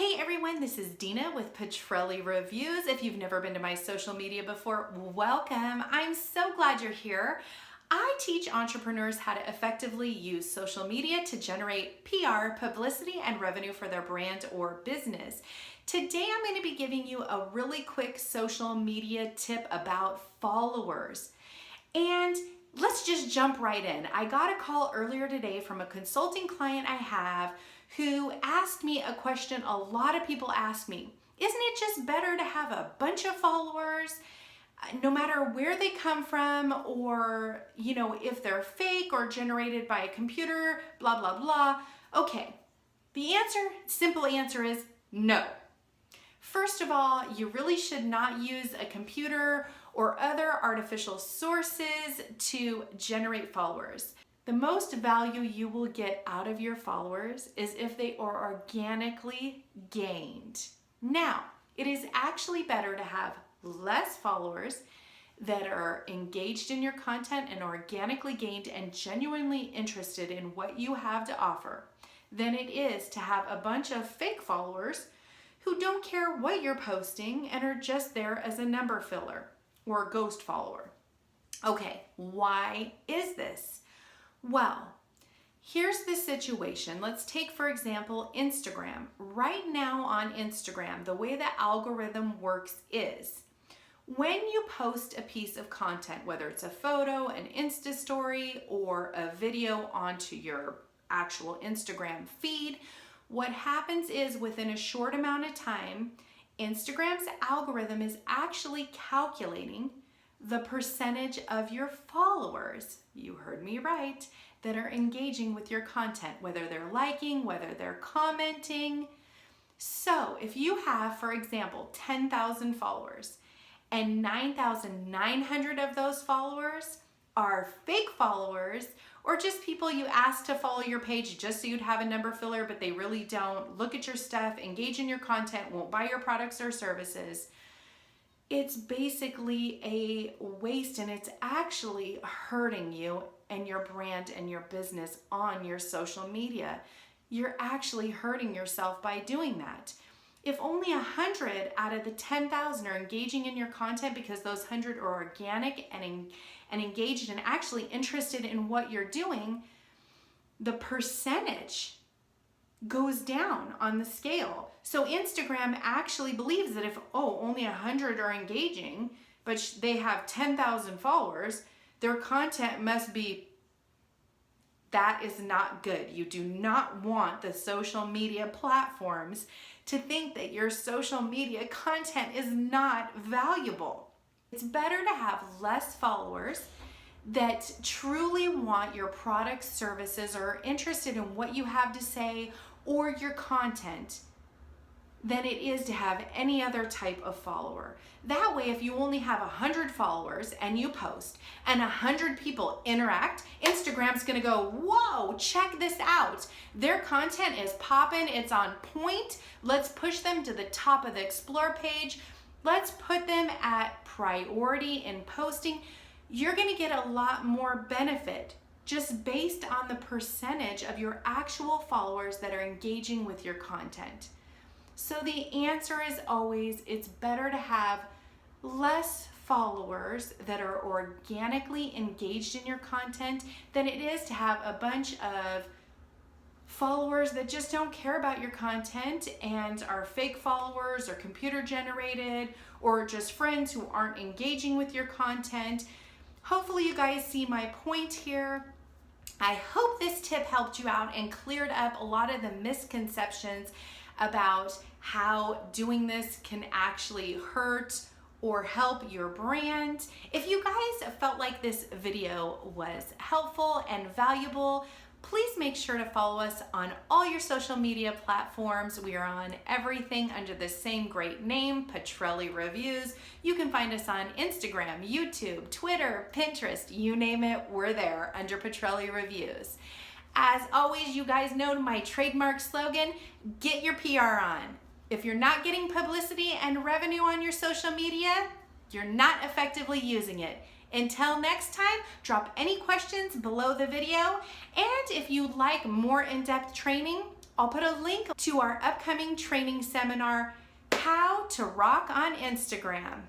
Hey everyone, this is Dina with Petrelli Reviews. If you've never been to my social media before, welcome. I'm so glad you're here. I teach entrepreneurs how to effectively use social media to generate PR, publicity, and revenue for their brand or business. Today I'm going to be giving you a really quick social media tip about followers. And let's just jump right in. I got a call earlier today from a consulting client I have who asked me a question a lot of people ask me. Isn't it just better to have a bunch of followers, no matter where they come from, or if they're fake or generated by a computer, blah, blah, blah. Okay, the simple answer is no. First of all, you really should not use a computer or other artificial sources to generate followers. The most value you will get out of your followers is if they are organically gained. Now, it is actually better to have less followers that are engaged in your content and organically gained and genuinely interested in what you have to offer than it is to have a bunch of fake followers who don't care what you're posting and are just there as a number filler or a ghost follower. Okay, why is this? Well, here's the situation. Let's take, for example, Instagram. Right now on Instagram, the way the algorithm works is when you post a piece of content, whether it's a photo, an Insta story, or a video onto your actual Instagram feed, what happens is within a short amount of time, Instagram's algorithm is actually calculating the percentage of your followers, you heard me right, that are engaging with your content, whether they're liking, whether they're commenting. So if you have, for example, 10,000 followers and 9,900 of those followers are fake followers or just people you asked to follow your page just so you'd have a number filler, but they really don't look at your stuff, engage in your content, won't buy your products or services, it's basically a waste, and it's actually hurting you and your brand and your business on your social media. You're actually hurting yourself by doing that. If only 100 out of the 10,000 are engaging in your content because those 100 are organic and engaged and actually interested in what you're doing, the percentage goes down on the scale. So Instagram actually believes that if, only 100 are engaging, but they have 10,000 followers, their content must be, that is not good. You do not want the social media platforms to think that your social media content is not valuable. It's better to have less followers that truly want your products, services, or are interested in what you have to say or your content than it is to have any other type of follower. That way, if you only have 100 followers and you post and 100 people interact, Instagram's gonna go, whoa, check this out. Their content is popping, it's on point. Let's push them to the top of the Explore page. Let's put them at priority in posting. You're gonna get a lot more benefit just based on the percentage of your actual followers that are engaging with your content. So the answer is always, it's better to have less followers that are organically engaged in your content than it is to have a bunch of followers that just don't care about your content and are fake followers or computer generated or just friends who aren't engaging with your content. Hopefully you guys see my point here. I hope this tip helped you out and cleared up a lot of the misconceptions about how doing this can actually hurt or help your brand. If you guys felt like this video was helpful and valuable, please make sure to follow us on all your social media platforms. We are on everything under the same great name, Petrelli Reviews. You can find us on Instagram, YouTube, Twitter, Pinterest, you name it, we're there under Petrelli Reviews. As always, you guys know my trademark slogan, get your PR on. If you're not getting publicity and revenue on your social media, you're not effectively using it. Until next time, drop any questions below the video. And if you'd like more in-depth training, I'll put a link to our upcoming training seminar, How to Rock on Instagram.